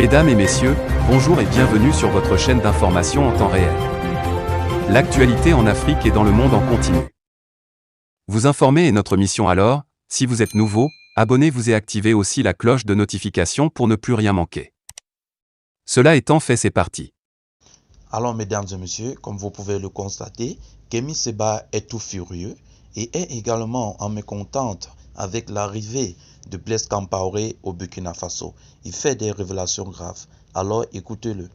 Mesdames et messieurs, bonjour et bienvenue sur votre chaîne d'information en temps réel. L'actualité en Afrique et dans le monde en continu. Vous informer est notre mission alors, si vous êtes nouveau, abonnez-vous et activez aussi la cloche de notification pour ne plus rien manquer. Cela étant fait, c'est parti. Alors mesdames et messieurs, comme vous pouvez le constater, Kémy Séba est tout furieux et est également en mécontente avec l'arrivée de Blaise Compaoré au Burkina Faso. Il fait des révélations graves. Alors écoutez-le.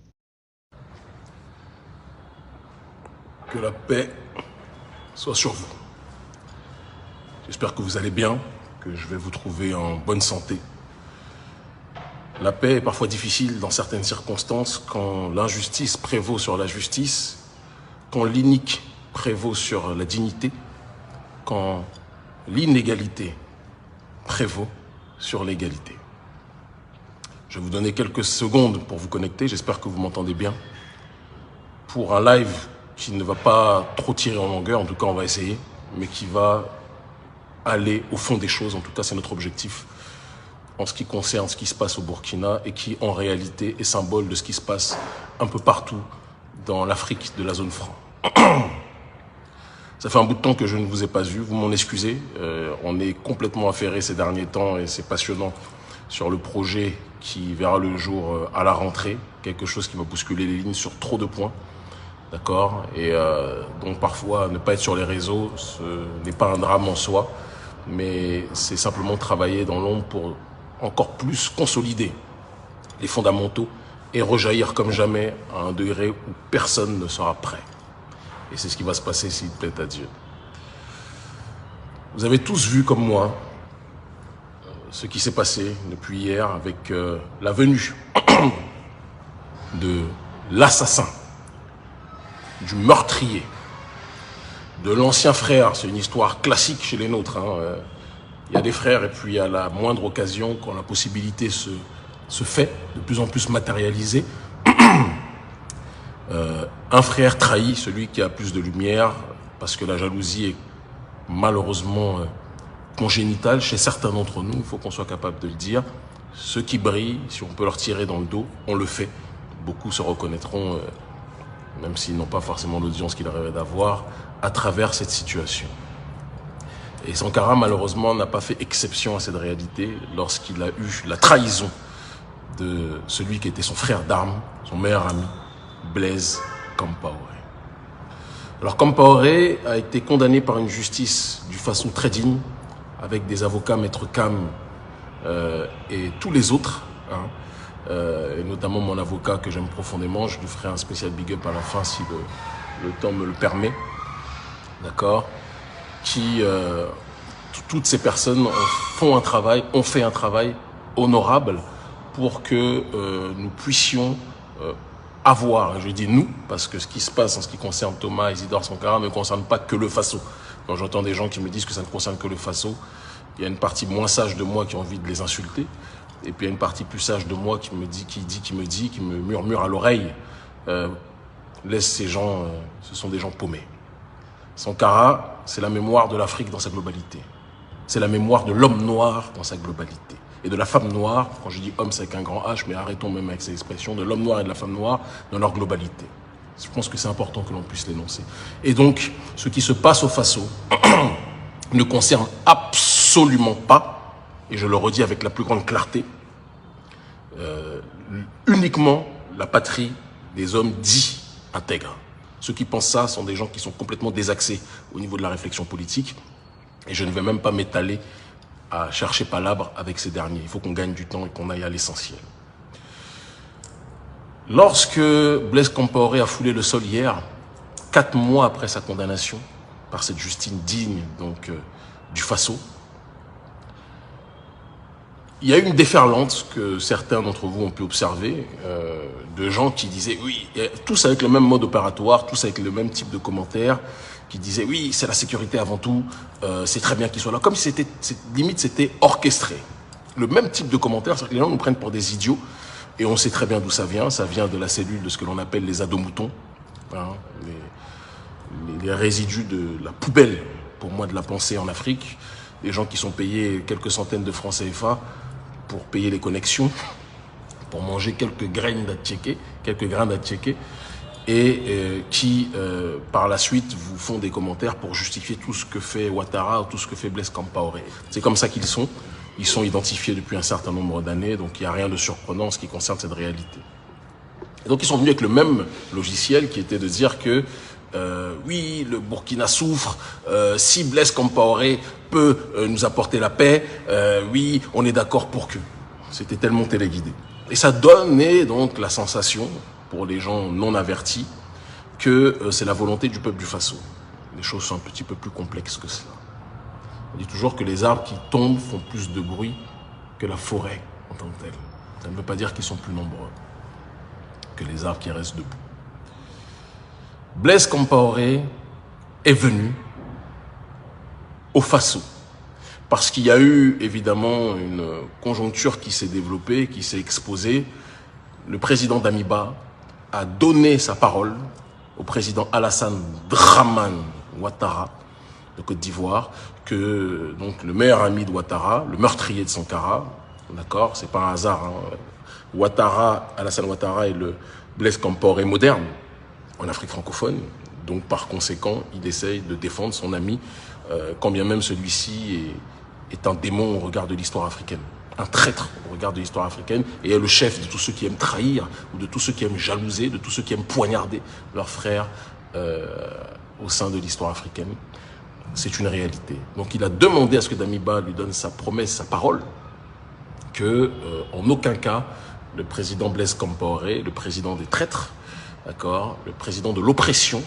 Que la paix soit sur vous. J'espère que vous allez bien, que je vais vous trouver en bonne santé. La paix est parfois difficile dans certaines circonstances quand l'injustice prévaut sur la justice, quand l'inique prévaut sur la dignité, quand l'inégalité prévaut sur l'égalité. Je vais vous donner quelques secondes pour vous connecter, j'espère que vous m'entendez bien. Pour un live qui ne va pas trop tirer en longueur, en tout cas on va essayer, mais qui va aller au fond des choses, en tout cas c'est notre objectif, en ce qui concerne ce qui se passe au Burkina et qui en réalité est symbole de ce qui se passe un peu partout dans l'Afrique de la zone franc. Ça fait un bout de temps que je ne vous ai pas vu, vous m'en excusez. On est complètement affairé ces derniers temps et c'est passionnant sur le projet qui verra le jour à la rentrée. Quelque chose qui va bousculer les lignes sur trop de points. D'accord. Et donc parfois, ne pas être sur les réseaux, ce n'est pas un drame en soi, mais c'est simplement travailler dans l'ombre pour encore plus consolider les fondamentaux et rejaillir comme jamais à un degré où personne ne sera prêt. Et c'est ce qui va se passer s'il plaît à Dieu. Vous avez tous vu comme moi ce qui s'est passé depuis hier avec la venue de l'assassin, du meurtrier, de l'ancien frère. C'est une histoire classique chez les nôtres. Il y a des frères et puis à la moindre occasion, quand la possibilité se fait, de plus en plus matérialisée, un frère trahit celui qui a plus de lumière parce que la jalousie est malheureusement congénitale chez certains d'entre nous, il faut qu'on soit capable de le dire. Ceux qui brillent, si on peut leur tirer dans le dos, on le fait. Beaucoup se reconnaîtront, même s'ils n'ont pas forcément l'audience qu'ils rêvaient d'avoir, à travers cette situation. Et Sankara, malheureusement, n'a pas fait exception à cette réalité lorsqu'il a eu la trahison de celui qui était son frère d'armes, son meilleur ami, Blaise Compaoré. Alors Compaoré a été condamné par une justice d'une façon très digne, avec des avocats, Maître Cam et tous les autres, et notamment mon avocat que j'aime profondément. Je lui ferai un spécial big up à la fin si le temps me le permet. D'accord. Qui, toutes ces personnes ont fait un travail honorable pour que nous puissions avoir, je dis nous, parce que ce qui se passe en ce qui concerne Thomas Isidore Sankara ne concerne pas que le Faso. Quand j'entends des gens qui me disent que ça ne concerne que le Faso, il y a une partie moins sage de moi qui a envie de les insulter, et puis il y a une partie plus sage de moi qui me murmure à l'oreille, laisse ces gens, ce sont des gens paumés. Sankara, c'est la mémoire de l'Afrique dans sa globalité. C'est la mémoire de l'homme noir dans sa globalité. Et de la femme noire, quand je dis homme, c'est avec un grand H, mais arrêtons même avec ces expressions, de l'homme noir et de la femme noire dans leur globalité. Je pense que c'est important que l'on puisse l'énoncer. Et donc, ce qui se passe au Faso ne concerne absolument pas, et je le redis avec la plus grande clarté, uniquement la patrie des hommes dits intègres. Ceux qui pensent ça sont des gens qui sont complètement désaxés au niveau de la réflexion politique. Et je ne vais même pas m'étaler à chercher palabres avec ces derniers. Il faut qu'on gagne du temps et qu'on aille à l'essentiel. Lorsque Blaise Compaoré a foulé le sol hier, 4 mois après sa condamnation par cette justice digne donc du Faso, il y a eu une déferlante que certains d'entre vous ont pu observer, de gens qui disaient oui, tous avec le même mode opératoire, tous avec le même type de commentaires, qui disaient oui, c'est la sécurité avant tout, c'est très bien qu'ils soient là, comme si c'était orchestré. Le même type de commentaires, c'est-à-dire que les gens nous prennent pour des idiots, et on sait très bien d'où ça vient de la cellule de ce que l'on appelle les ados-moutons, les résidus de la poubelle, pour moi, de la pensée en Afrique, des gens qui sont payés quelques centaines de francs CFA pour payer les connexions, pour manger quelques graines d'attiéké, et qui, par la suite, vous font des commentaires pour justifier tout ce que fait Ouattara ou tout ce que fait Blaise Compaoré. C'est comme ça qu'ils sont. Ils sont identifiés depuis un certain nombre d'années, donc il n'y a rien de surprenant en ce qui concerne cette réalité. Et donc ils sont venus avec le même logiciel qui était de dire que oui, le Burkina souffre, si Blaise Compaoré peut nous apporter la paix, oui, on est d'accord pour que. C'était tellement téléguidé. Et ça donnait donc la sensation, pour les gens non avertis, que c'est la volonté du peuple du Faso. Les choses sont un petit peu plus complexes que cela. On dit toujours que les arbres qui tombent font plus de bruit que la forêt en tant que telle. Ça ne veut pas dire qu'ils sont plus nombreux que les arbres qui restent debout. Blaise Compaoré est venu au Faso parce qu'il y a eu évidemment une conjoncture qui s'est développée, qui s'est exposée. Le président Damiba a donné sa parole au président Alassane Dramane Ouattara de Côte d'Ivoire, que donc le meilleur ami de Ouattara, le meurtrier de Sankara, d'accord, c'est pas un hasard, hein. Ouattara, Alassane Ouattara est le Blaise Compaoré moderne en Afrique francophone, donc par conséquent, il essaye de défendre son ami, quand bien même celui-ci est un démon au regard de l'histoire africaine, un traître au regard de l'histoire africaine, et est le chef de tous ceux qui aiment trahir, ou de tous ceux qui aiment jalouser, de tous ceux qui aiment poignarder leurs frères au sein de l'histoire africaine. C'est une réalité. Donc il a demandé à ce que Damiba lui donne sa promesse, sa parole, que en aucun cas le président Blaise Compaoré, le président des traîtres, d'accord, le président de l'oppression,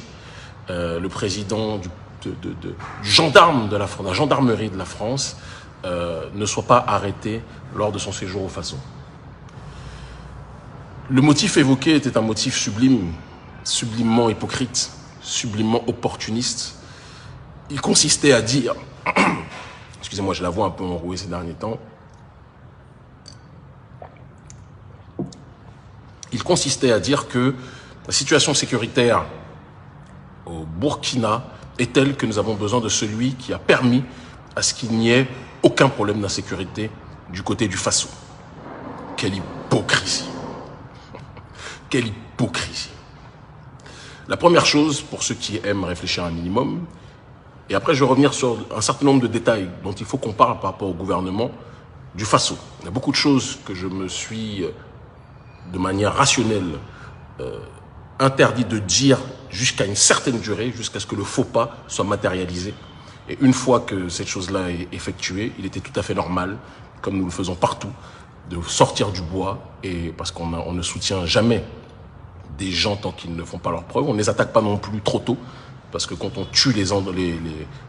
le président du gendarme de la France, de la gendarmerie de la France, ne soit pas arrêté lors de son séjour au Faso. Le motif évoqué était un motif sublime, sublimement hypocrite, sublimement opportuniste. Il consistait à dire, excusez-moi, je la vois un peu enrouée ces derniers temps, il consistait à dire que la situation sécuritaire au Burkina est telle que nous avons besoin de celui qui a permis à ce qu'il n'y ait aucun problème d'insécurité du côté du Faso. Quelle hypocrisie. Quelle hypocrisie. La première chose, pour ceux qui aiment réfléchir un minimum, et après je vais revenir sur un certain nombre de détails dont il faut qu'on parle par rapport au gouvernement du Faso. Il y a beaucoup de choses que je me suis, de manière rationnelle, interdit de dire jusqu'à une certaine durée, jusqu'à ce que le faux pas soit matérialisé. Et une fois que cette chose-là est effectuée, il était tout à fait normal, comme nous le faisons partout, de sortir du bois, et parce qu'on ne soutient jamais des gens tant qu'ils ne font pas leurs preuves. On ne les attaque pas non plus trop tôt, parce que quand on tue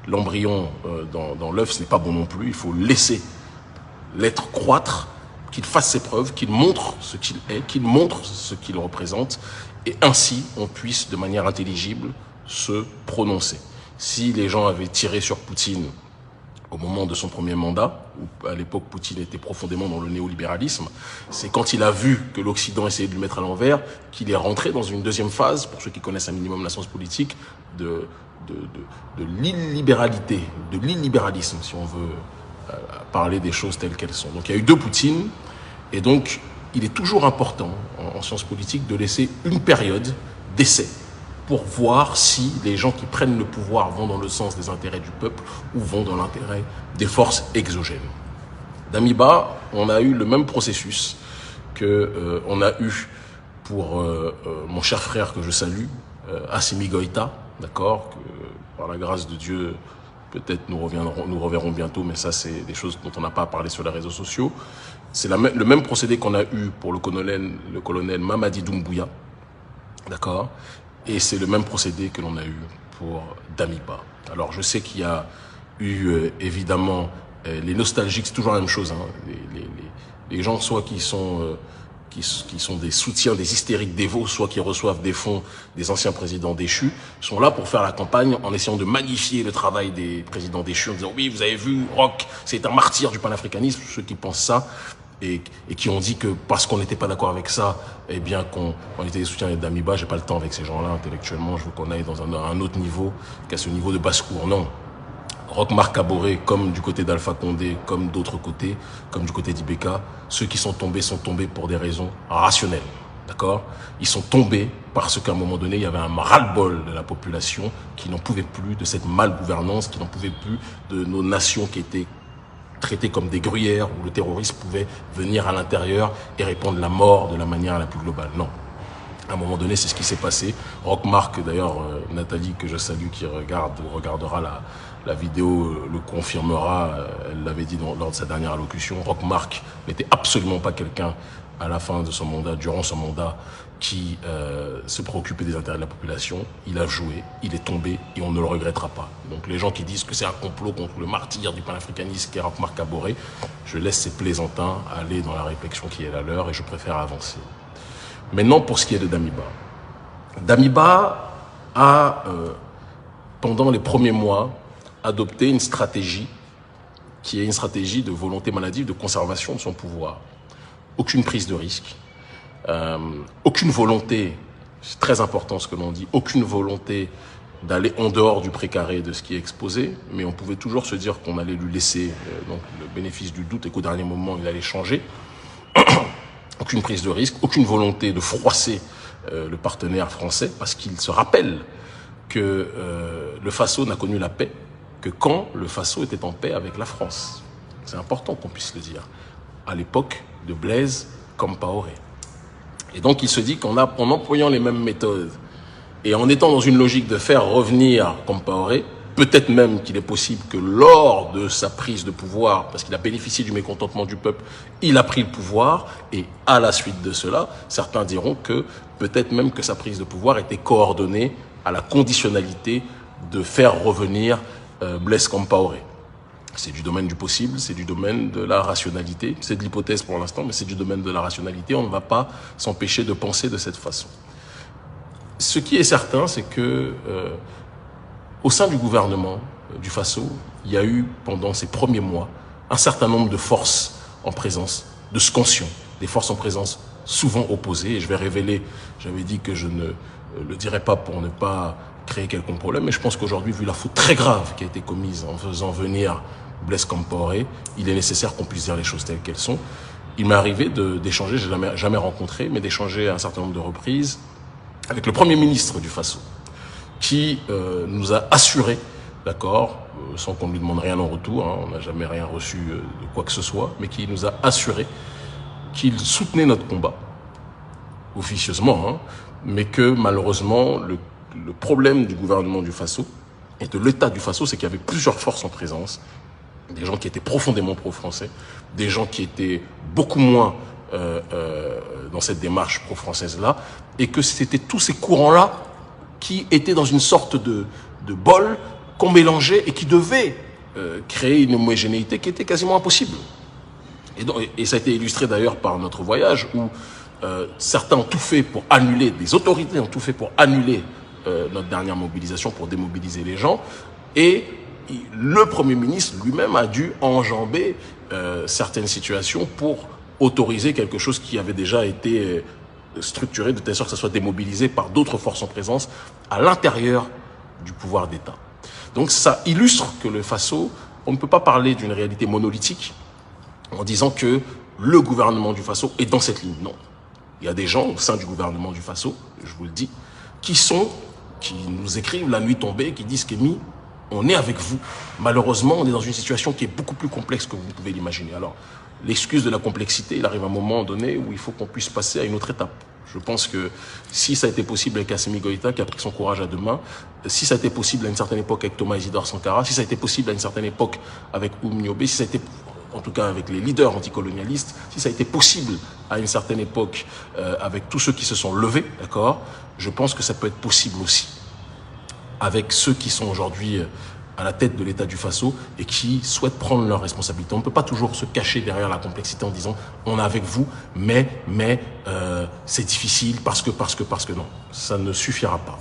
l'embryon dans l'œuf, ce n'est pas bon non plus. Il faut laisser l'être croître, qu'il fasse ses preuves, qu'il montre ce qu'il est, qu'il montre ce qu'il représente, et ainsi on puisse de manière intelligible se prononcer. Si les gens avaient tiré sur Poutine au moment de son premier mandat, où à l'époque Poutine était profondément dans le néolibéralisme, c'est quand il a vu que l'Occident essayait de le mettre à l'envers qu'il est rentré dans une deuxième phase, pour ceux qui connaissent un minimum la science politique, de l'illibéralité, de l'illibéralisme, si on veut parler des choses telles qu'elles sont. Donc il y a eu deux Poutines, et donc il est toujours important en sciences politiques de laisser une période d'essai pour voir si les gens qui prennent le pouvoir vont dans le sens des intérêts du peuple ou vont dans l'intérêt des forces exogènes. Damiba, on a eu le même processus que on a eu pour mon cher frère que je salue, Assimi Goïta, d'accord, que par la grâce de Dieu, peut-être nous reverrons bientôt, mais ça c'est des choses dont on n'a pas parlé sur les réseaux sociaux. C'est le même procédé qu'on a eu pour le colonel Mamadi Doumbouya, d'accord. Et c'est le même procédé que l'on a eu pour Damiba. Alors je sais qu'il y a eu évidemment les nostalgiques, c'est toujours la même chose. Hein. Les gens soit qui sont des soutiens, des hystériques dévots, soit qui reçoivent des fonds des anciens présidents déchus, sont là pour faire la campagne en essayant de magnifier le travail des présidents déchus, en disant oui, vous avez vu, Roch, c'est un martyr du panafricanisme. Ceux qui pensent ça et qui ont dit que parce qu'on n'était pas d'accord avec ça, eh bien qu'on était des soutiens d'Damiba, j'ai pas le temps avec ces gens-là intellectuellement, je veux qu'on aille dans un autre niveau qu'à ce niveau de basse-cour. Non. Roch-Marc Kaboré, comme du côté d'Alpha Condé, comme d'autres côtés, comme du côté d'Ibeka, ceux qui sont tombés pour des raisons rationnelles. D'accord? Ils sont tombés parce qu'à un moment donné, il y avait un ras-le-bol de la population qui n'en pouvait plus de cette mal-gouvernance, qui n'en pouvait plus de nos nations qui étaient traitées comme des gruyères, où le terroriste pouvait venir à l'intérieur et répandre la mort de la manière la plus globale. Non. À un moment donné, c'est ce qui s'est passé. Roch-Marc, d'ailleurs, Nathalie, que je salue, qui regardera la vidéo, le confirmera, elle l'avait dit lors de sa dernière allocution. Roch-Marc n'était absolument pas quelqu'un, à la fin de son mandat, durant son mandat, qui se préoccupait des intérêts de la population. Il a joué, il est tombé et on ne le regrettera pas. Donc les gens qui disent que c'est un complot contre le martyr du panafricanisme qui est Roch-Marc Kaboré, je laisse ces plaisantins aller dans la réflexion qui est la leur et je préfère avancer. Maintenant, pour ce qui est de Damiba. Damiba a, pendant les premiers mois, adopté une stratégie qui est une stratégie de volonté maladive, de conservation de son pouvoir. Aucune prise de risque, aucune volonté, c'est très important ce que l'on dit, aucune volonté d'aller en dehors du précaré de ce qui est exposé, mais on pouvait toujours se dire qu'on allait lui laisser donc, le bénéfice du doute et qu'au dernier moment, il allait changer. Aucune prise de risque, aucune volonté de froisser le partenaire français, parce qu'il se rappelle que le Faso n'a connu la paix que quand le Faso était en paix avec la France. C'est important qu'on puisse le dire. À l'époque de Blaise Compaoré. Et donc il se dit qu'en employant les mêmes méthodes et en étant dans une logique de faire revenir Compaoré, peut-être même qu'il est possible que lors de sa prise de pouvoir, parce qu'il a bénéficié du mécontentement du peuple, il a pris le pouvoir, et à la suite de cela, certains diront que peut-être même que sa prise de pouvoir était coordonnée à la conditionnalité de faire revenir Blaise Compaoré. C'est du domaine du possible, c'est du domaine de la rationalité, c'est de l'hypothèse pour l'instant, mais c'est du domaine de la rationalité, on ne va pas s'empêcher de penser de cette façon. Ce qui est certain, c'est que au sein du gouvernement du Faso, il y a eu, pendant ces premiers mois, un certain nombre de forces en présence, de scansions, des forces en présence souvent opposées. Et je vais révéler, j'avais dit que je ne le dirais pas pour ne pas créer quelconque problème, mais je pense qu'aujourd'hui, vu la faute très grave qui a été commise en faisant venir Blaise Compaoré, il est nécessaire qu'on puisse dire les choses telles qu'elles sont. Il m'est arrivé d'échanger, je ne l'ai jamais rencontré, mais d'échanger à un certain nombre de reprises avec le Premier ministre du Faso, qui nous a assuré, d'accord, sans qu'on ne lui demande rien en retour, hein, on n'a jamais rien reçu de quoi que ce soit, mais qui nous a assuré qu'il soutenait notre combat, officieusement, hein, mais que malheureusement, le problème du gouvernement du Faso et de l'État du Faso, c'est qu'il y avait plusieurs forces en présence, des gens qui étaient profondément pro-français, des gens qui étaient beaucoup moins dans cette démarche pro-française-là, et que c'était tous ces courants-là qui étaient dans une sorte de bol qu'on mélangeait et qui devait créer une homogénéité qui était quasiment impossible. Et ça a été illustré d'ailleurs par notre voyage où certains ont tout fait pour annuler, des autorités ont tout fait pour annuler notre dernière mobilisation, pour démobiliser les gens. Et le Premier ministre lui-même a dû enjamber certaines situations pour autoriser quelque chose qui avait déjà été structuré de telle sorte que ça soit démobilisé par d'autres forces en présence à l'intérieur du pouvoir d'État. Donc ça illustre que le Faso, on ne peut pas parler d'une réalité monolithique en disant que le gouvernement du Faso est dans cette ligne. Non. Il y a des gens au sein du gouvernement du Faso, je vous le dis, qui nous écrivent la nuit tombée, qui disent qu'Émi, on est avec vous. Malheureusement, on est dans une situation qui est beaucoup plus complexe que vous pouvez l'imaginer. Alors, l'excuse de la complexité, il arrive un moment donné où il faut qu'on puisse passer à une autre étape. Je pense que si ça a été possible avec Assimi Goïta, qui a pris son courage à deux mains, si ça a été possible à une certaine époque avec Thomas Isidore Sankara, si ça a été possible à une certaine époque avec Oum Niobé, si ça a été, en tout cas avec les leaders anticolonialistes, si ça a été possible à une certaine époque avec tous ceux qui se sont levés, d'accord, je pense que ça peut être possible aussi avec ceux qui sont aujourd'hui à la tête de l'État du Faso et qui souhaitent prendre leurs responsabilités. On ne peut pas toujours se cacher derrière la complexité en disant on est avec vous, mais c'est difficile parce que non. Ça ne suffira pas.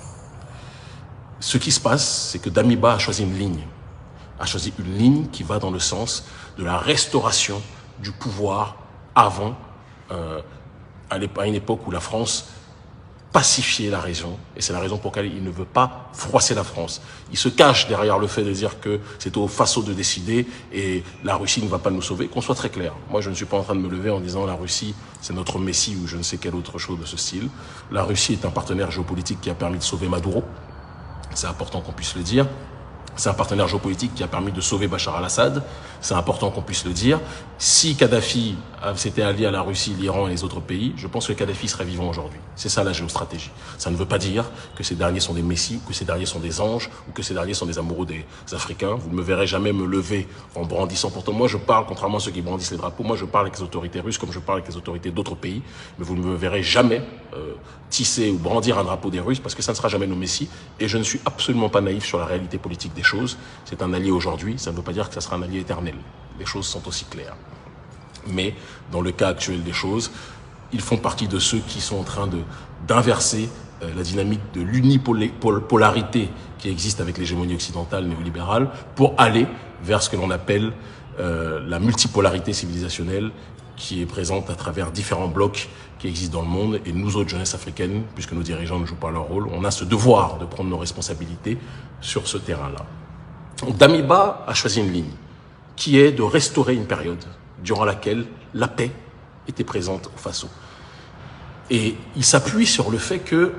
Ce qui se passe, c'est que Damiba a choisi une ligne qui va dans le sens de la restauration du pouvoir avant, à une époque où la France pacifier la région, et c'est la raison pour laquelle il ne veut pas froisser la France. Il se cache derrière le fait de dire que c'est aux Faso de décider et la Russie ne va pas nous sauver, qu'on soit très clair. Moi, je ne suis pas en train de me lever en disant la Russie, c'est notre messie ou je ne sais quelle autre chose de ce style. La Russie est un partenaire géopolitique qui a permis de sauver Maduro, c'est important qu'on puisse le dire. C'est un partenaire géopolitique qui a permis de sauver Bachar al-Assad. C'est important qu'on puisse le dire. Si Kadhafi s'était allié à la Russie, l'Iran et les autres pays, je pense que Kadhafi serait vivant aujourd'hui. C'est ça la géostratégie. Ça ne veut pas dire que ces derniers sont des messies, que ces derniers sont des anges, ou que ces derniers sont des amoureux des Africains. Vous ne me verrez jamais me lever en brandissant. Pourtant, moi, je parle, contrairement à ceux qui brandissent les drapeaux, moi, je parle avec les autorités russes comme je parle avec les autorités d'autres pays. Mais vous ne me verrez jamais tisser ou brandir un drapeau des Russes parce que ça ne sera jamais nos messies. Et je ne suis absolument pas naïf sur la réalité politique des choses. C'est un allié aujourd'hui, ça ne veut pas dire que ça sera un allié éternel. Les choses sont aussi claires. Mais dans le cas actuel des choses, ils font partie de ceux qui sont en train d'inverser la dynamique de l'unipolarité qui existe avec l'hégémonie occidentale néolibérale pour aller vers ce que l'on appelle la multipolarité civilisationnelle qui est présente à travers différents blocs qui existent dans le monde. Et nous autres, jeunesse africaine, puisque nos dirigeants ne jouent pas leur rôle, on a ce devoir de prendre nos responsabilités sur ce terrain-là. Damiba a choisi une ligne qui est de restaurer une période durant laquelle la paix était présente au Faso. Et il s'appuie sur le fait que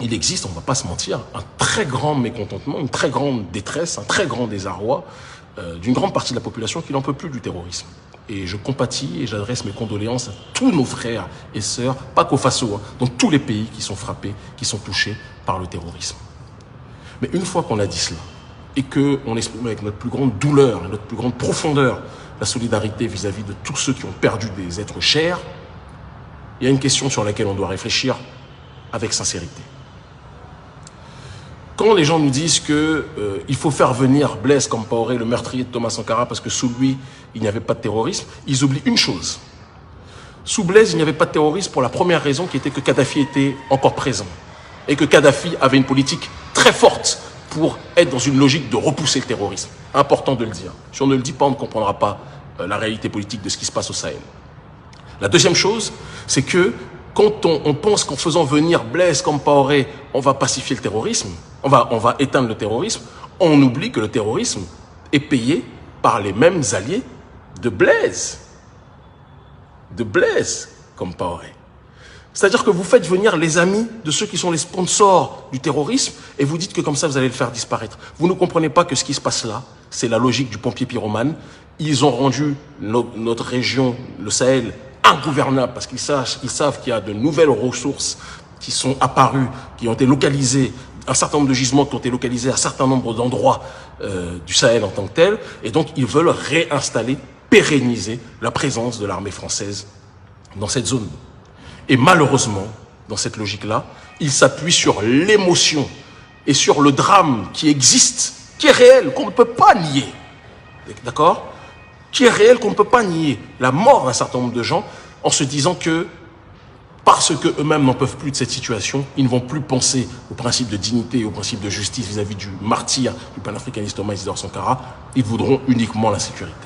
il existe, on ne va pas se mentir, un très grand mécontentement, une très grande détresse, un très grand désarroi d'une grande partie de la population qui n'en peut plus du terrorisme. Et je compatis et j'adresse mes condoléances à tous nos frères et sœurs, pas qu'au Faso, dans tous les pays qui sont frappés, qui sont touchés par le terrorisme. Mais une fois qu'on a dit cela, et qu'on exprime avec notre plus grande douleur, notre plus grande profondeur, la solidarité vis-à-vis de tous ceux qui ont perdu des êtres chers, il y a une question sur laquelle on doit réfléchir avec sincérité. Quand les gens nous disent qu'il faut faire venir Blaise Compaoré, le meurtrier de Thomas Sankara, parce que sous lui, il n'y avait pas de terrorisme, ils oublient une chose. Sous Blaise, il n'y avait pas de terrorisme pour la première raison qui était que Kadhafi était encore présent. Et que Kadhafi avait une politique très forte pour être dans une logique de repousser le terrorisme. Important de le dire. Si on ne le dit pas, on ne comprendra pas la réalité politique de ce qui se passe au Sahel. La deuxième chose, c'est que quand on pense qu'en faisant venir Blaise Compaoré, on va pacifier le terrorisme, on va éteindre le terrorisme, on oublie que le terrorisme est payé par les mêmes alliés de Blaise Compaoré. C'est-à-dire que vous faites venir les amis de ceux qui sont les sponsors du terrorisme et vous dites que comme ça, vous allez le faire disparaître. Vous ne comprenez pas que ce qui se passe là, c'est la logique du pompier pyromane. Ils ont rendu notre région, le Sahel, ingouvernable parce qu'ils savent qu'il y a de nouvelles ressources qui sont apparues, qui ont été localisées, un certain nombre de gisements qui ont été localisés à un certain nombre d'endroits du Sahel en tant que tel. Et donc, ils veulent réinstaller, pérenniser la présence de l'armée française dans cette zone. Et malheureusement, dans cette logique-là, il s'appuie sur l'émotion et sur le drame qui existe, qui est réel, qu'on ne peut pas nier. D'accord ? Qui est réel, qu'on ne peut pas nier. La mort d'un certain nombre de gens en se disant que, parce qu'eux-mêmes n'en peuvent plus de cette situation, ils ne vont plus penser au principe de dignité et au principe de justice vis-à-vis du martyr du panafricaniste Thomas Isidore Sankara, ils voudront uniquement la sécurité.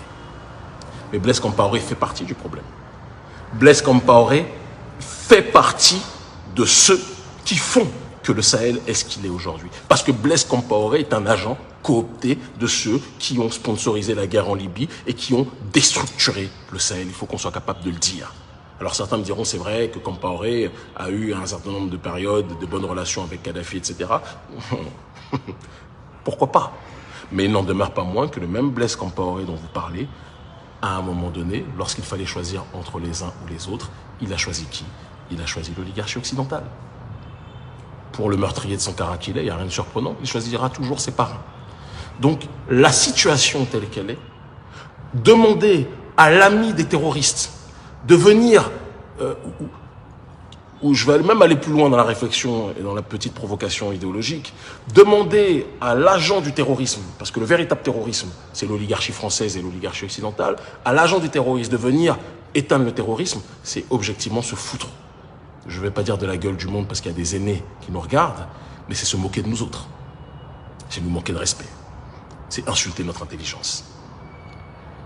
Mais Blaise Compaoré fait partie du problème. Blaise Compaoré fait partie de ceux qui font que le Sahel est ce qu'il est aujourd'hui. Parce que Blaise Compaoré est un agent coopté de ceux qui ont sponsorisé la guerre en Libye et qui ont déstructuré le Sahel. Il faut qu'on soit capable de le dire. Alors certains me diront, c'est vrai que Compaoré a eu un certain nombre de périodes de bonnes relations avec Kadhafi, etc. Pourquoi pas? Mais il n'en demeure pas moins que le même Blaise Compaoré dont vous parlez, à un moment donné, lorsqu'il fallait choisir entre les uns ou les autres, il a choisi qui? Il a choisi l'oligarchie occidentale. Pour le meurtrier de Sankara qu'il est, il n'y a rien de surprenant, il choisira toujours ses parrains. Donc, la situation telle qu'elle est, demander à l'ami des terroristes de venir, ou je vais même aller plus loin dans la réflexion et dans la petite provocation idéologique, demander à l'agent du terrorisme, parce que le véritable terrorisme, c'est l'oligarchie française et l'oligarchie occidentale, à l'agent du terrorisme de venir éteindre le terrorisme, c'est objectivement se foutre. Je ne vais pas dire de la gueule du monde parce qu'il y a des aînés qui nous regardent, mais c'est se moquer de nous autres. C'est nous manquer de respect. C'est insulter notre intelligence.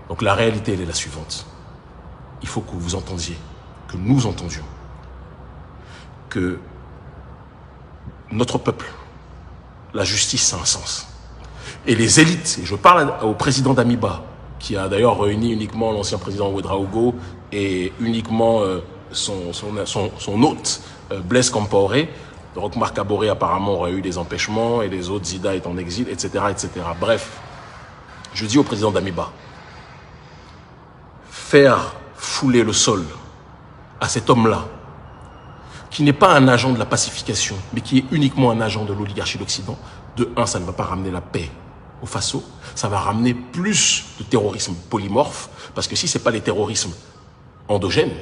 Donc la réalité, elle est la suivante. Il faut que vous entendiez, que nous entendions, que notre peuple, la justice, ça a un sens. Et les élites, et je parle au président d'Amiba, qui a d'ailleurs réuni uniquement l'ancien président Ouédraogo et uniquement son hôte, Blaise Compaoré. Donc Marc Kaboré apparemment aurait eu des empêchements et les autres, Zida est en exil, etc., etc. Bref, je dis au président d'Amiba, faire fouler le sol à cet homme-là, qui n'est pas un agent de la pacification, mais qui est uniquement un agent de l'oligarchie d'Occident, de un, ça ne va pas ramener la paix au Faso, ça va ramener plus de terrorisme polymorphe, parce que si ce n'est pas les terrorismes endogènes,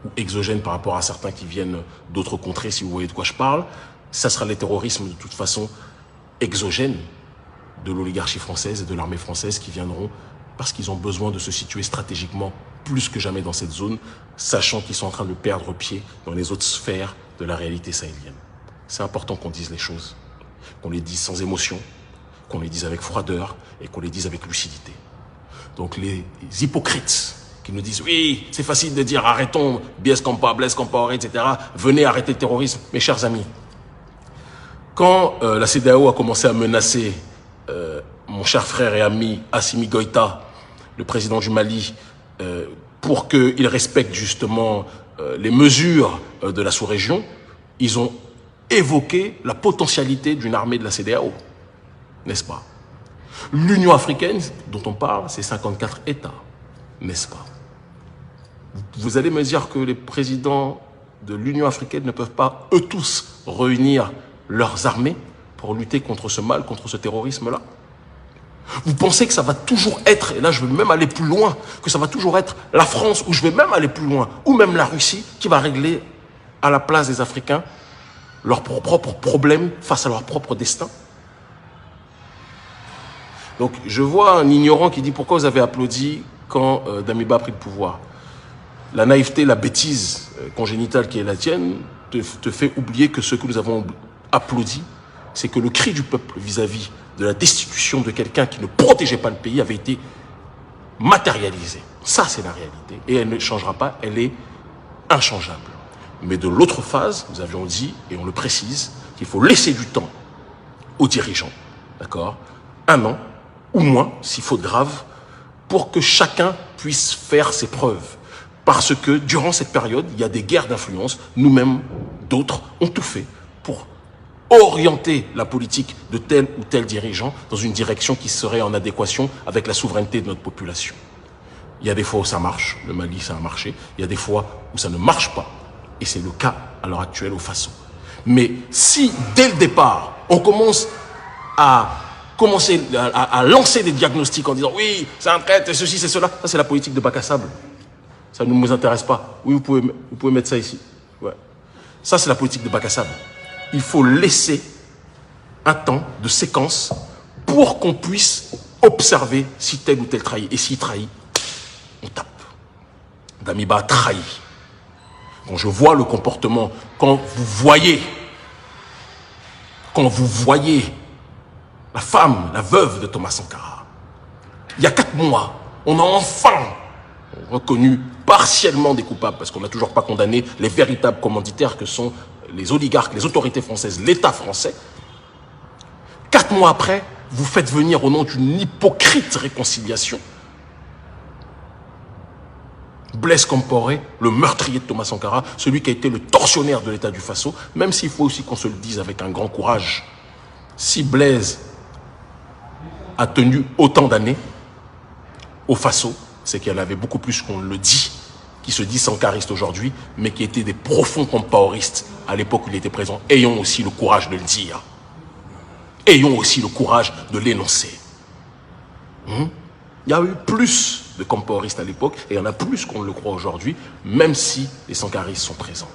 ou exogènes par rapport à certains qui viennent d'autres contrées, si vous voyez de quoi je parle, ça sera les terrorismes de toute façon exogènes de l'oligarchie française et de l'armée française qui viendront parce qu'ils ont besoin de se situer stratégiquement plus que jamais dans cette zone, sachant qu'ils sont en train de perdre pied dans les autres sphères de la réalité sahélienne. C'est important qu'on dise les choses, qu'on les dise sans émotion, qu'on les dise avec froideur et qu'on les dise avec lucidité. Donc les hypocrites qui nous disent « Oui, c'est facile de dire arrêtons Blaise Compaoré, etc. Venez arrêter le terrorisme. » Mes chers amis, quand la CEDEAO a commencé à menacer mon cher frère et ami Assimi Goïta, le président du Mali, pour qu'il respecte justement les mesures de la sous-région, ils ont évoqué la potentialité d'une armée de la CEDEAO, n'est-ce pas? L'Union africaine, dont on parle, c'est 54 États, n'est-ce pas? Vous allez me dire que les présidents de l'Union africaine ne peuvent pas, eux tous, réunir leurs armées pour lutter contre ce mal, contre ce terrorisme-là? Vous pensez que ça va toujours être, et là je vais même aller plus loin, que ça va toujours être la France, ou je vais même aller plus loin, ou même la Russie, qui va régler à la place des Africains leurs propres problèmes face à leur propre destin? Donc je vois un ignorant qui dit pourquoi vous avez applaudi quand Damiba a pris le pouvoir. La naïveté, la bêtise congénitale qui est la tienne te fait oublier que ce que nous avons applaudi, c'est que le cri du peuple vis-à-vis de la destitution de quelqu'un qui ne protégeait pas le pays avait été matérialisé. Ça, c'est la réalité. Et elle ne changera pas, elle est inchangeable. Mais de l'autre phase, nous avions dit, et on le précise, qu'il faut laisser du temps aux dirigeants, d'accord? 1 an, ou moins, si faute grave, pour que chacun puisse faire ses preuves. Parce que durant cette période, il y a des guerres d'influence. Nous-mêmes, d'autres, ont tout fait pour orienter la politique de tel ou tel dirigeant dans une direction qui serait en adéquation avec la souveraineté de notre population. Il y a des fois où ça marche, le Mali ça a marché, il y a des fois où ça ne marche pas, et c'est le cas à l'heure actuelle au Faso. Mais si dès le départ, on commence à lancer des diagnostics en disant oui, c'est un traître, c'est ceci, c'est cela, ça c'est la politique de bac à sable. Ça ne nous intéresse pas. Oui, vous pouvez mettre ça ici. Ouais. Ça c'est la politique de bac à sable. Il faut laisser un temps de séquence pour qu'on puisse observer si tel ou tel trahit. Et s'il trahit, on tape. Damiba a trahi. Quand je vois le comportement, quand vous voyez la femme, la veuve de Thomas Sankara, il y a 4 mois, on a enfin reconnu partiellement des coupables, parce qu'on n'a toujours pas condamné les véritables commanditaires que sont les oligarques, les autorités françaises, l'État français. 4 mois après, vous faites venir au nom d'une hypocrite réconciliation Blaise Compaoré, le meurtrier de Thomas Sankara, celui qui a été le tortionnaire de l'État du Faso, même s'il faut aussi qu'on se le dise avec un grand courage. Si Blaise a tenu autant d'années au Faso, c'est qu'il y en avait beaucoup plus qu'on le dit, qui se dit sankaristes aujourd'hui, mais qui étaient des profonds compaoristes à l'époque où il était présent. Ayons aussi le courage de le dire. Ayons aussi le courage de l'énoncer. Il y a eu plus de compaoristes à l'époque, et il y en a plus qu'on ne le croit aujourd'hui, même si les sankaristes sont présents.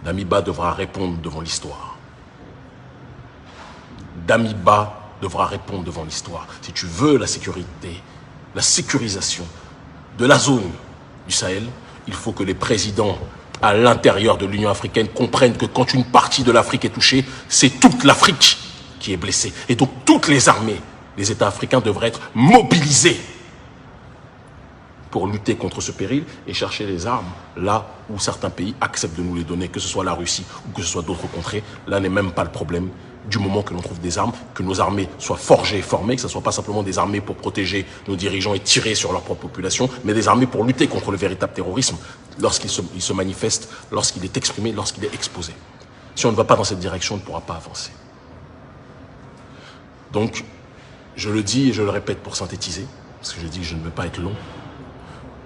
Damiba devra répondre devant l'histoire. Damiba devra répondre devant l'histoire. Si tu veux la sécurité, la sécurisation de la zone du Sahel, il faut que les présidents à l'intérieur de l'Union africaine comprennent que quand une partie de l'Afrique est touchée, c'est toute l'Afrique qui est blessée. Et donc toutes les armées, les États africains devraient être mobilisés pour lutter contre ce péril et chercher les armes là où certains pays acceptent de nous les donner, que ce soit la Russie ou que ce soit d'autres contrées. Là n'est même pas le problème. Du moment que l'on trouve des armes, que nos armées soient forgées et formées, que ce ne soit pas simplement des armées pour protéger nos dirigeants et tirer sur leur propre population, mais des armées pour lutter contre le véritable terrorisme lorsqu'il se manifeste, lorsqu'il est exprimé, lorsqu'il est exposé. Si on ne va pas dans cette direction, on ne pourra pas avancer. Donc, je le dis et je le répète pour synthétiser, parce que je dis que je ne veux pas être long,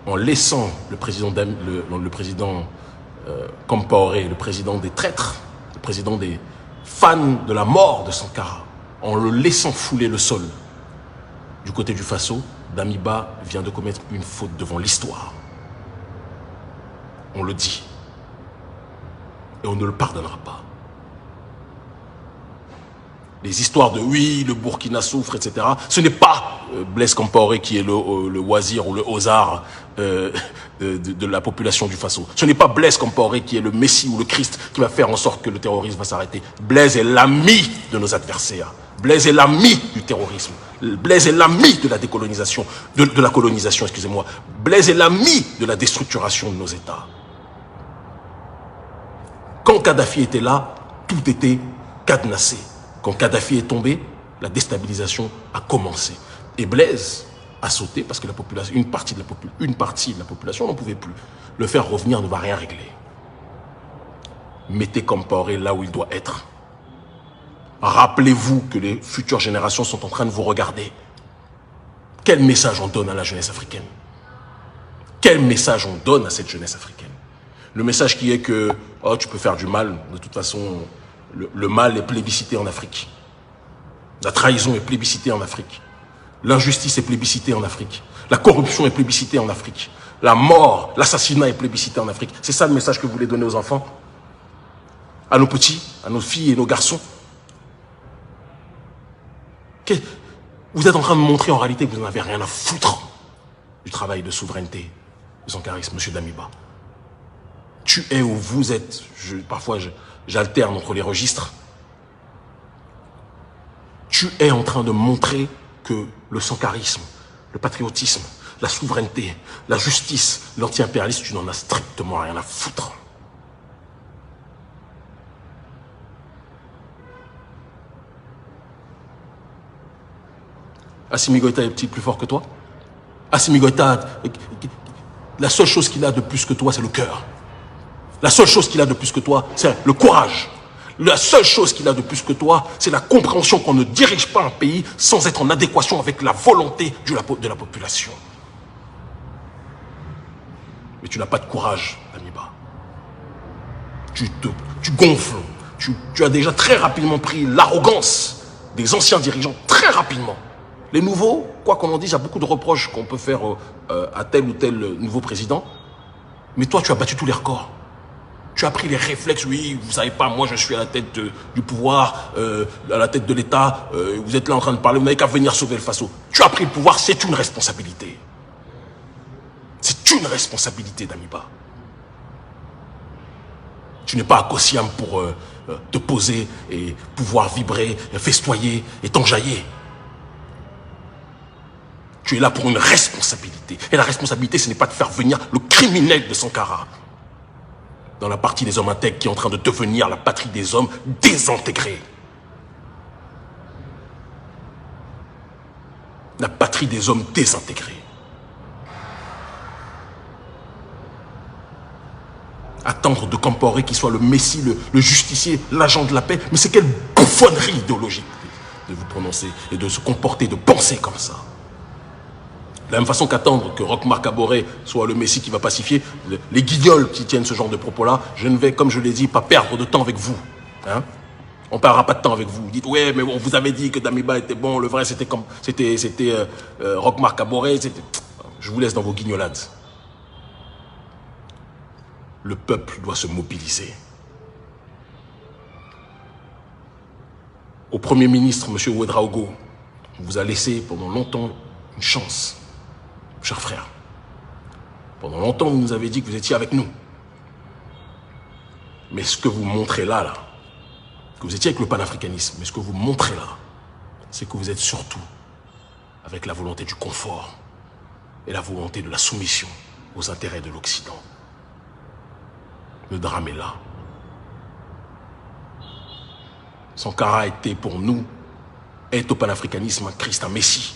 en laissant le président Compaoré, le président des traîtres, le président des fans de la mort de Sankara, en le laissant fouler le sol du côté du Faso, Damiba vient de commettre une faute devant l'histoire. On le dit. Et on ne le pardonnera pas. Les histoires de oui, le Burkina souffre, etc. Ce n'est pas Blaise Compaoré qui est le wazir ou le Ozar de la population du Faso. Ce n'est pas Blaise Compaoré qui est le Messie ou le Christ qui va faire en sorte que le terrorisme va s'arrêter. Blaise est l'ami de nos adversaires. Blaise est l'ami du terrorisme. Blaise est l'ami de la décolonisation, de la colonisation, excusez-moi. Blaise est l'ami de la déstructuration de nos États. Quand Kadhafi était là, tout était cadenassé. Quand Kadhafi est tombé, la déstabilisation a commencé. Et Blaise a sauté parce que la population, une partie de la population n'en pouvait plus. Le faire revenir ne va rien régler. Mettez Compaoré là où il doit être. Rappelez-vous que les futures générations sont en train de vous regarder. Quel message on donne à la jeunesse africaine? Quel message on donne à cette jeunesse africaine? Le message qui est que oh, tu peux faire du mal, de toute façon, le mal est plébiscité en Afrique. La trahison est plébiscitée en Afrique. L'injustice est plébiscitée en Afrique. La corruption est plébiscitée en Afrique. La mort, l'assassinat est plébiscité en Afrique. C'est ça le message que vous voulez donner aux enfants? À nos petits, à nos filles et nos garçons? Vous êtes en train de montrer en réalité que vous n'en avez rien à foutre du travail de souveraineté de sankarisme, monsieur Damiba. Tu es où vous êtes. Parfois, j'alterne entre les registres. Tu es en train de montrer que le sankarisme, le patriotisme, la souveraineté, la justice, l'anti-impérialisme, tu n'en as strictement rien à foutre. Assimi Goïta est-il plus fort que toi? Assimi Goïta, la seule chose qu'il a de plus que toi, c'est le cœur. La seule chose qu'il a de plus que toi, c'est le courage. La seule chose qu'il a de plus que toi, c'est la compréhension qu'on ne dirige pas un pays sans être en adéquation avec la volonté de la population. Mais tu n'as pas de courage, Damiba. Tu gonfles. Tu as déjà très rapidement pris l'arrogance des anciens dirigeants, très rapidement. Les nouveaux, quoi qu'on en dise, il y a beaucoup de reproches qu'on peut faire à tel ou tel nouveau président. Mais toi, tu as battu tous les records. Tu as pris les réflexes, oui, vous savez pas, moi je suis à la tête du pouvoir, à la tête de l'État, vous êtes là en train de parler, vous n'avez qu'à venir sauver le Faso. Tu as pris le pouvoir, c'est une responsabilité. C'est une responsabilité, Damiba. Tu n'es pas à Kossiam pour te poser et pouvoir vibrer, festoyer et t'enjailler. Tu es là pour une responsabilité. Et la responsabilité, ce n'est pas de faire venir le criminel de Sankara dans la partie des hommes intègres qui est en train de devenir la patrie des hommes désintégrés. La patrie des hommes désintégrés. Attendre de Compaoré qu'il soit le messie, le justicier, l'agent de la paix. Mais c'est quelle bouffonnerie idéologique de vous prononcer et de se comporter, de penser comme ça. De la même façon qu'attendre que Roch-Marc Kaboré soit le messie qui va pacifier, les guignols qui tiennent ce genre de propos-là, je ne vais, comme je l'ai dit, pas perdre de temps avec vous. Hein? On ne perdra pas de temps avec vous. Vous dites, ouais, mais on vous avait dit que Damiba était bon, le vrai c'était Roch-Marc Kaboré. Je vous laisse dans vos guignolades. Le peuple doit se mobiliser. Au Premier ministre, M. Ouedraogo, on vous a laissé pendant longtemps une chance. Cher frère, pendant longtemps, vous nous avez dit que vous étiez avec nous. Mais ce que vous montrez là, que vous étiez avec le panafricanisme, mais ce que vous montrez là, c'est que vous êtes surtout avec la volonté du confort. et la volonté de la soumission aux intérêts de l'Occident. Le drame est là. Sankara était pour nous, est au panafricanisme un Christ, un Messie.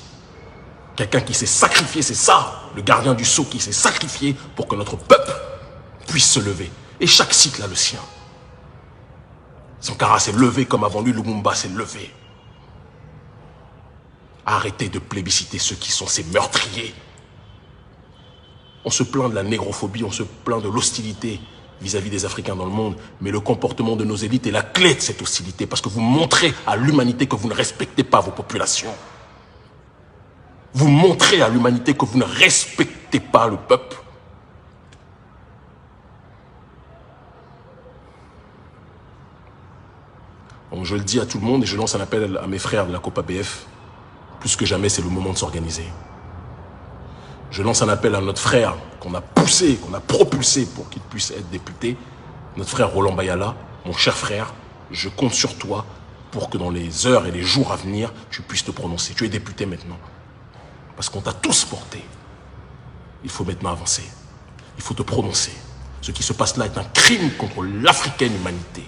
Quelqu'un qui s'est sacrifié, c'est ça, le gardien du sceau qui s'est sacrifié pour que notre peuple puisse se lever. Et chaque cycle a le sien. Sankara s'est levé comme avant lui, Lumumba s'est levé. Arrêtez de plébisciter ceux qui sont ces meurtriers. On se plaint de la négrophobie, on se plaint de l'hostilité vis-à-vis des Africains dans le monde, mais le comportement de nos élites est la clé de cette hostilité, parce que vous montrez à l'humanité que vous ne respectez pas vos populations. Vous montrez à l'humanité que vous ne respectez pas le peuple. Donc je le dis à tout le monde et je lance un appel à mes frères de la Copa BF. Plus que jamais, c'est le moment de s'organiser. Je lance un appel à notre frère qu'on a poussé, qu'on a propulsé pour qu'il puisse être député, notre frère Roland Bayala, mon cher frère, je compte sur toi pour que dans les heures et les jours à venir, tu puisses te prononcer. Tu es député maintenant. Parce qu'on t'a tous porté. Il faut maintenant avancer. Il faut te prononcer. Ce qui se passe là est un crime contre l'africaine humanité.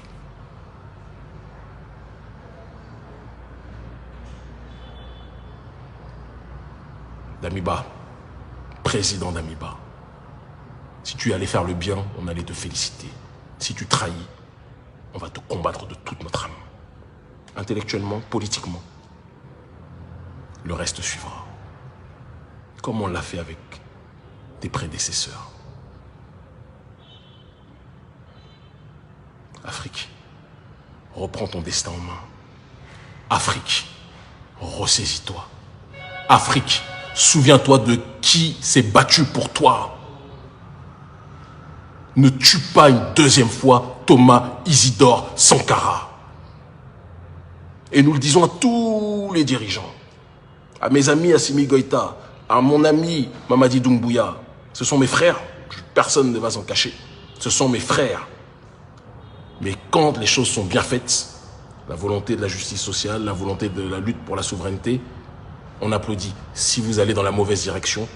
Damiba, président Damiba, si tu allais faire le bien, on allait te féliciter. Si tu trahis, on va te combattre de toute notre âme. Intellectuellement, politiquement. Le reste suivra. Comme on l'a fait avec tes prédécesseurs. Afrique, reprends ton destin en main. Afrique, ressaisis-toi. Afrique, souviens-toi de qui s'est battu pour toi. Ne tue pas une deuxième fois Thomas Isidore Sankara. Et nous le disons à tous les dirigeants, à mes amis Assimi Goïta, à mon ami Mamadi Doumbouya. Ce sont mes frères, personne ne va s'en cacher. Ce sont mes frères. Mais quand les choses sont bien faites, la volonté de la justice sociale, la volonté de la lutte pour la souveraineté, on applaudit. Si vous allez dans la mauvaise direction,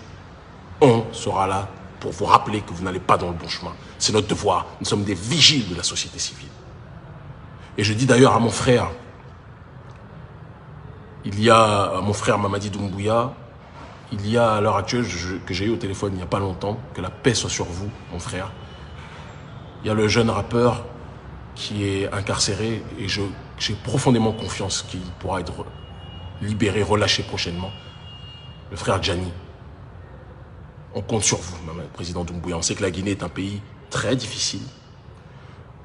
on sera là pour vous rappeler que vous n'allez pas dans le bon chemin. C'est notre devoir. Nous sommes des vigiles de la société civile. Et je dis d'ailleurs à mon frère, à mon frère Mamadi Doumbouya, il y a à l'heure actuelle, que j'ai eu au téléphone il n'y a pas longtemps, que la paix soit sur vous, mon frère. Il y a le jeune rappeur qui est incarcéré et j'ai profondément confiance qu'il pourra être libéré, relâché prochainement. Le frère Djani. On compte sur vous, président Doumbouya. On sait que la Guinée est un pays très difficile,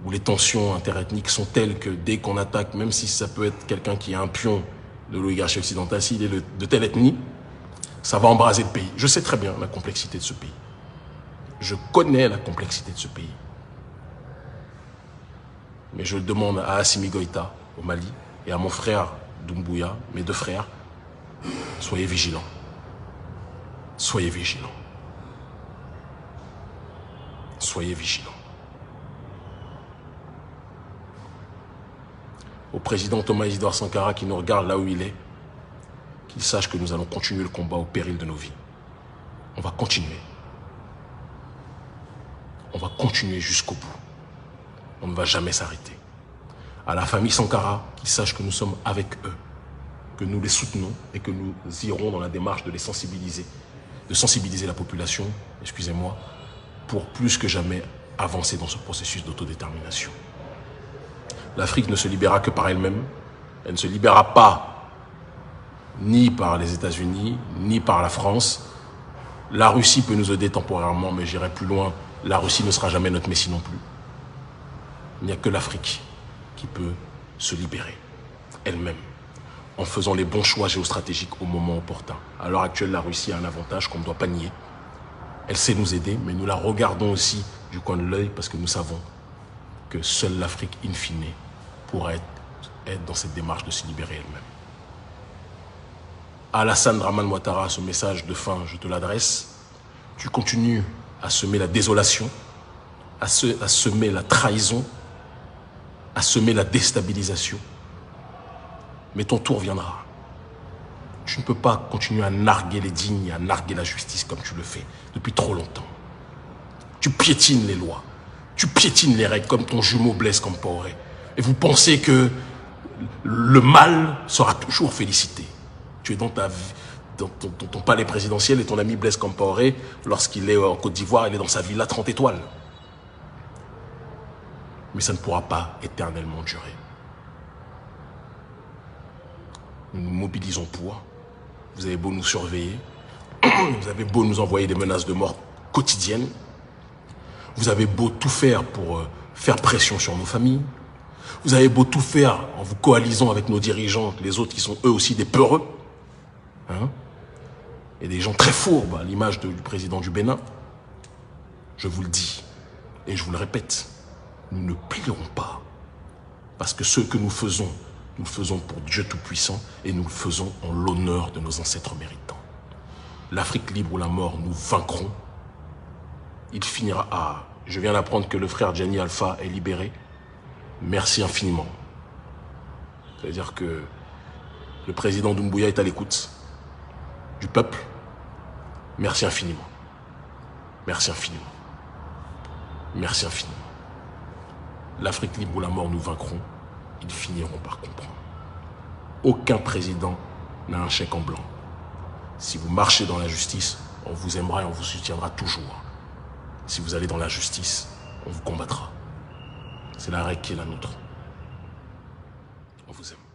où les tensions interethniques sont telles que dès qu'on attaque, même si ça peut être quelqu'un qui est un pion de l'oligarchie occidentale, s'il est de telle ethnie, ça va embraser le pays. Je sais très bien la complexité de ce pays. Je connais la complexité de ce pays. Mais je le demande à Assimi Goïta, au Mali, et à mon frère Doumbouya, mes deux frères, soyez vigilants. Soyez vigilants. Soyez vigilants. Au président Thomas Isidore Sankara qui nous regarde là où il est, qu'il sache que nous allons continuer le combat au péril de nos vies. On va continuer. On va continuer jusqu'au bout. On ne va jamais s'arrêter. À la famille Sankara, qu'ils sachent que nous sommes avec eux, que nous les soutenons et que nous irons dans la démarche de les sensibiliser, de sensibiliser la population, excusez-moi, pour plus que jamais avancer dans ce processus d'autodétermination. L'Afrique ne se libérera que par elle-même. Elle ne se libérera pas ni par les États-Unis, ni par la France. La Russie peut nous aider temporairement, mais j'irai plus loin. La Russie ne sera jamais notre messie non plus. Il n'y a que l'Afrique qui peut se libérer elle-même en faisant les bons choix géostratégiques au moment opportun. À l'heure actuelle, la Russie a un avantage qu'on ne doit pas nier. Elle sait nous aider, mais nous la regardons aussi du coin de l'œil parce que nous savons que seule l'Afrique, in fine, pourra être dans cette démarche de se libérer elle-même. À Alassane Dramane Ouattara, ce message de fin, je te l'adresse. Tu continues à semer la désolation, à semer la trahison, à semer la déstabilisation. Mais ton tour viendra. Tu ne peux pas continuer à narguer les dignes et à narguer la justice comme tu le fais depuis trop longtemps. Tu piétines les lois. Tu piétines les règles comme ton jumeau Blaise Compaoré. Et vous pensez que le mal sera toujours félicité. Tu es dans ton palais présidentiel et ton ami Blaise Compaoré, lorsqu'il est en Côte d'Ivoire, il est dans sa villa 30 étoiles. Mais ça ne pourra pas éternellement durer. Nous nous mobilisons pour. Vous avez beau nous surveiller, vous avez beau nous envoyer des menaces de mort quotidiennes, vous avez beau tout faire pour faire pression sur nos familles, vous avez beau tout faire en vous coalisant avec nos dirigeants, les autres qui sont eux aussi des peureux, hein, et des gens très fourbes à l'image du président du Bénin. Je vous le dis et je vous le répète, nous ne plierons pas, parce que ce que nous le faisons pour Dieu Tout-Puissant et nous le faisons en l'honneur de nos ancêtres méritants. L'Afrique libre ou la mort, nous vaincrons. Il finira à... Je viens d'apprendre que le frère Gianni Alpha est libéré. Merci infiniment. C'est-à-dire que le président Doumbouya est à l'écoute du peuple. Merci infiniment. Merci infiniment. Merci infiniment. L'Afrique libre ou la mort, nous vaincrons. Ils finiront par comprendre. Aucun président n'a un chèque en blanc. Si vous marchez dans la justice, on vous aimera et on vous soutiendra toujours. Si vous allez dans la justice, on vous combattra. C'est la règle qui est la nôtre. On vous aime.